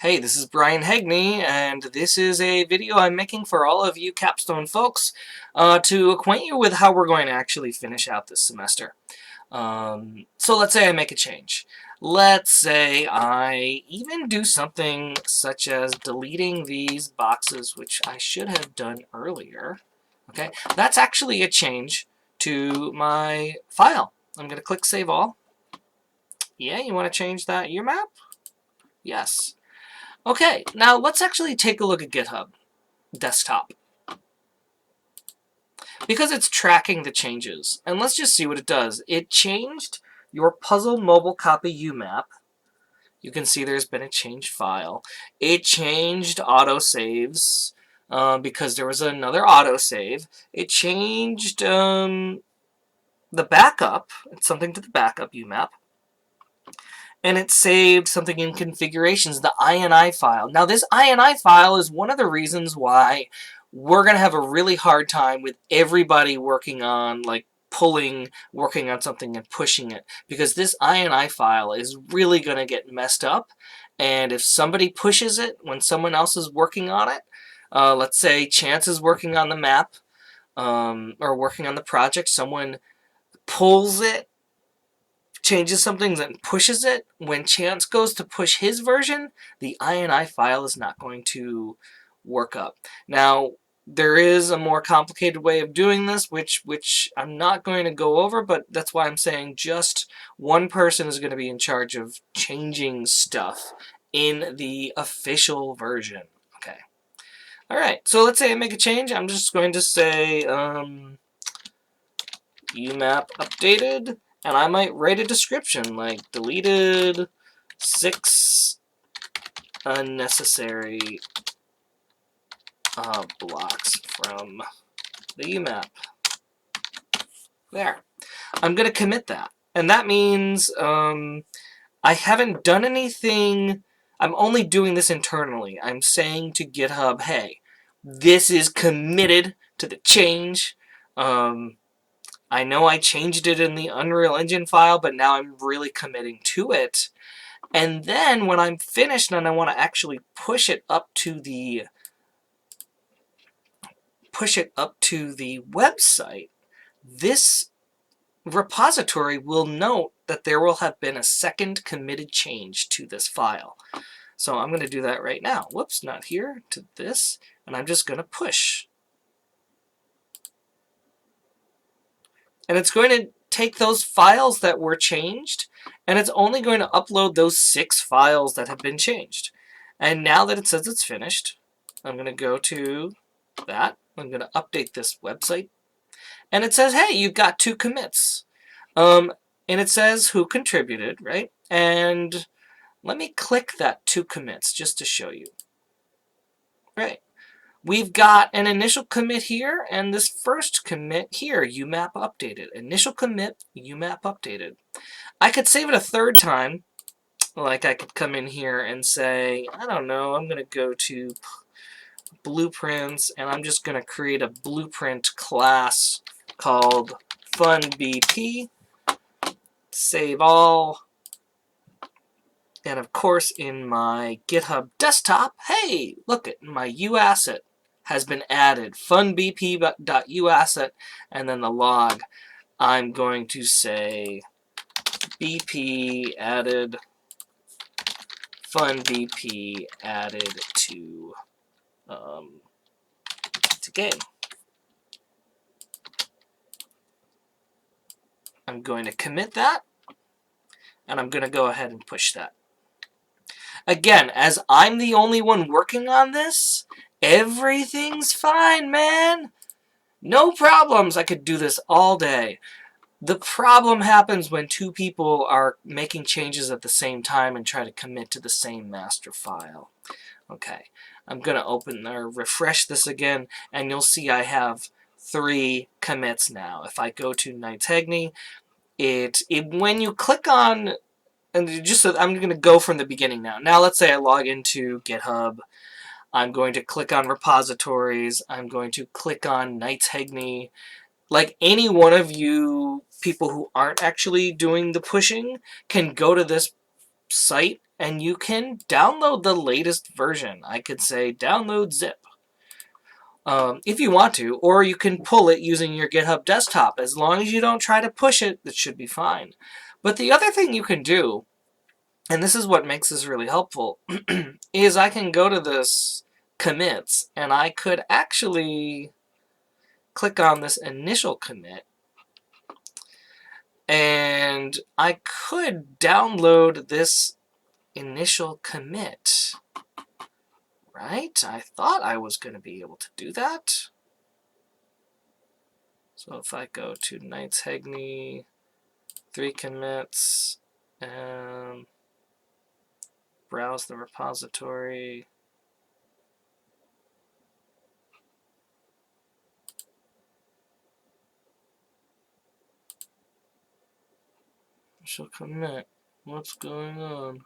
Hey, this is Brian Hegney, and this is a video I'm making for all of you capstone folks to acquaint you with how we're going to actually finish out this semester. So let's say I make a change. Let's say I even do something such as deleting these boxes, which I should have done earlier. Okay, that's actually a change to my file. I'm going to click Save All. Yeah, you want to change that year map? Yes. Okay, now let's actually take a look at Github Desktop, because it's tracking the changes. And let's just see what it does. It changed your puzzle mobile copy UMAP. You can see there's been a changed file. It changed autosaves because there was another autosave. It changed the backup. It's something to the backup UMAP. And it saved something in configurations, the INI file. Now, this INI file is one of the reasons why we're going to have a really hard time with everybody working on, working on something and pushing it, because this INI file is really going to get messed up. And if somebody pushes it when someone else is working on it, let's say Chance is working on the map or working on the project, someone pulls it, changes something and pushes it, when Chance goes to push his version, the INI file is not going to work up. Now, there is a more complicated way of doing this, which I'm not going to go over, but that's why I'm saying just one person is going to be in charge of changing stuff in the official version. Okay. All right, so let's say I make a change. I'm just going to say UMAP updated. And I might write a description like deleted 6 unnecessary blocks from the UMAP. There. I'm going to commit that. And that means I haven't done anything. I'm only doing this internally. I'm saying to GitHub, hey, this is committed to the change. I know I changed it in the Unreal Engine file, but now I'm really committing to it. And then when I'm finished and I want to actually push it up to the website, this repository will note that there will have been a second committed change to this file. So I'm going to do that right now. Whoops, not here, to this, and I'm just going to push. And it's going to take those files that were changed, and it's only going to upload those 6 files that have been changed. And now that it says it's finished, I'm going to go to that. I'm going to update this website. And it says, hey, you've got 2 commits. And it says who contributed, right? And let me click that 2 commits just to show you. Right. We've got an initial commit here, and this first commit here, UMAP updated. Initial commit, UMAP updated. I could save it a third time. Like I could come in here and say, I don't know, I'm going to go to blueprints, and I'm just going to create a blueprint class called FunBP. Save all. And of course, in my GitHub Desktop, hey, look at my uasset has been added, funbp.uasset, and then the log. I'm going to say bp added, funbp added to game. I'm going to commit that, and I'm going to go ahead and push that. Again, as I'm the only one working on this, everything's fine, man. No problems. I could do this all day. The problem happens when 2 people are making changes at the same time and try to commit to the same master file. Okay, I'm going to open or refresh this again, and you'll see I have 3 commits now. If I go to Knights Hegney, when you click on, and just so I'm going to go from the beginning now. Now let's say I log into GitHub. I'm going to click on repositories. I'm going to click on Knights Hegney. Like any one of you people who aren't actually doing the pushing can go to this site and you can download the latest version. I could say download zip. If you want to, or you can pull it using your GitHub Desktop. As long as you don't try to push it, it should be fine. But the other thing you can do, and this is what makes this really helpful, is I can go to this commits, and I could actually click on this initial commit, and I could download this initial commit. Right? I thought I was going to be able to do that. So if I go to Knights Hegni, 3 commits, and browse the repository. Shall commit. What's going on?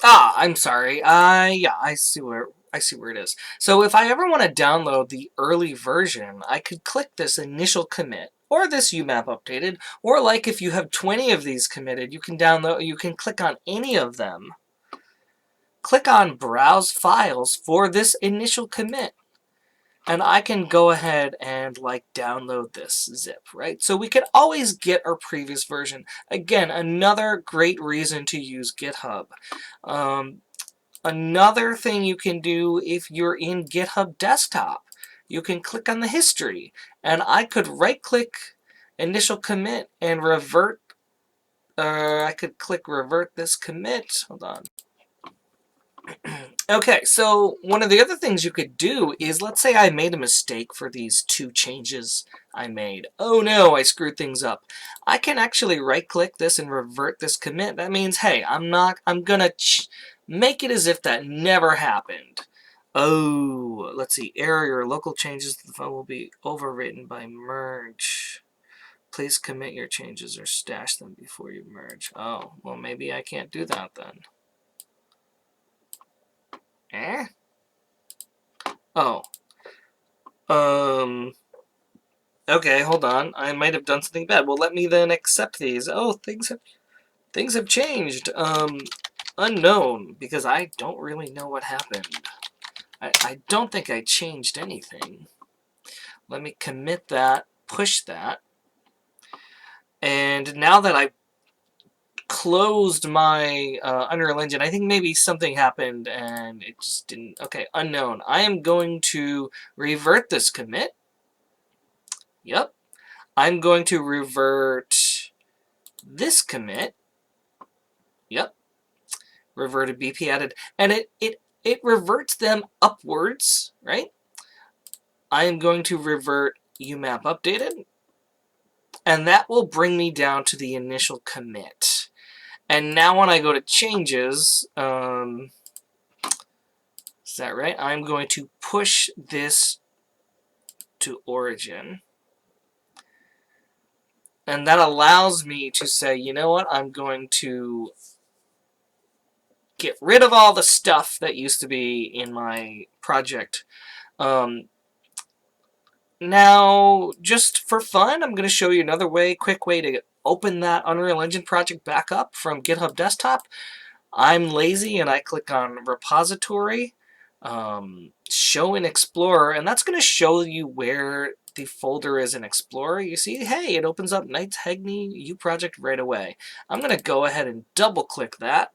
Ah, I'm sorry. Yeah, I see where it is. So if I ever want to download the early version, I could click this initial commit, or this UMAP updated, or like if you have 20 of these committed, you can click on any of them. Click on Browse Files for this initial commit. And I can go ahead and like download this zip, right? So we can always get our previous version. Again, another great reason to use GitHub. Another thing you can do if you're in GitHub Desktop, you can click on the history, and I could right-click initial commit and revert. I could click revert this commit. Hold on. Okay, so one of the other things you could do is, let's say I made a mistake for these 2 changes I made. Oh no, I screwed things up. I can actually right-click this and revert this commit. That means, hey, I'm gonna make it as if that never happened. Oh, let's see, error, your local changes to the file will be overwritten by merge. Please commit your changes or stash them before you merge. Oh, well maybe I can't do that then. Eh? Oh. Okay, hold on. I might have done something bad. Well, let me then accept these. Oh, things have changed. Unknown, because I don't really know what happened. I don't think I changed anything. Let me commit that, push that. And now that I closed my Unreal Engine, I think maybe something happened and it just didn't. Okay, unknown. I am going to revert this commit. Yep. I'm going to revert this commit. Yep. Reverted BP added. And it reverts them upwards, right? I am going to revert UMAP updated. And that will bring me down to the initial commit. And now when I go to changes, is that right? I'm going to push this to origin. And that allows me to say, you know what, I'm going to get rid of all the stuff that used to be in my project. Now, just for fun, I'm going to show you another quick way to open that Unreal Engine project back up from GitHub Desktop. I'm lazy and I click on Repository, Show in Explorer, and that's going to show you where the folder is in Explorer. You see, hey, it opens up Knights Hegni U project right away. I'm going to go ahead and double-click that.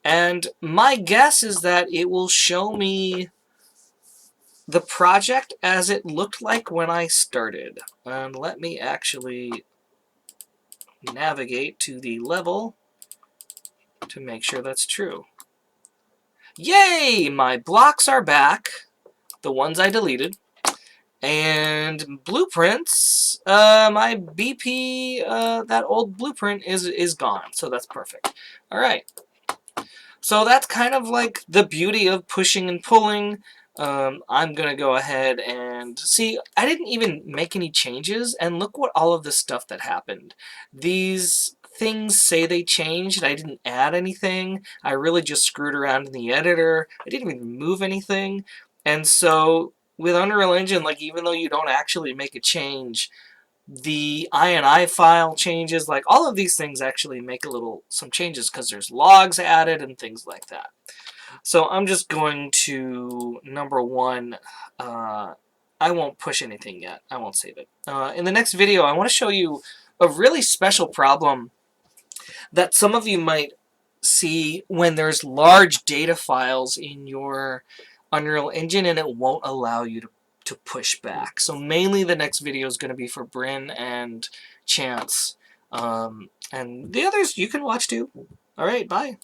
And my guess is that it will show me the project as it looked like when I started. And let me actually navigate to the level to make sure that's true. Yay! My blocks are back, the ones I deleted. And blueprints, my BP, that old blueprint is gone, so that's perfect. All right. So that's kind of like the beauty of pushing and pulling. I'm going to go ahead and see, I didn't even make any changes, and look what all of the stuff that happened. These things say they changed. I didn't add anything. I really just screwed around in the editor. I didn't even move anything. And so with Unreal Engine, like even though you don't actually make a change, the INI file changes, like all of these things actually make some changes because there's logs added and things like that. So I'm just going to, number one, I won't push anything yet. I won't save it. In the next video, I want to show you a really special problem that some of you might see when there's large data files in your Unreal Engine and it won't allow you to push back. So mainly the next video is going to be for Bryn and Chance. And the others you can watch too. All right, bye.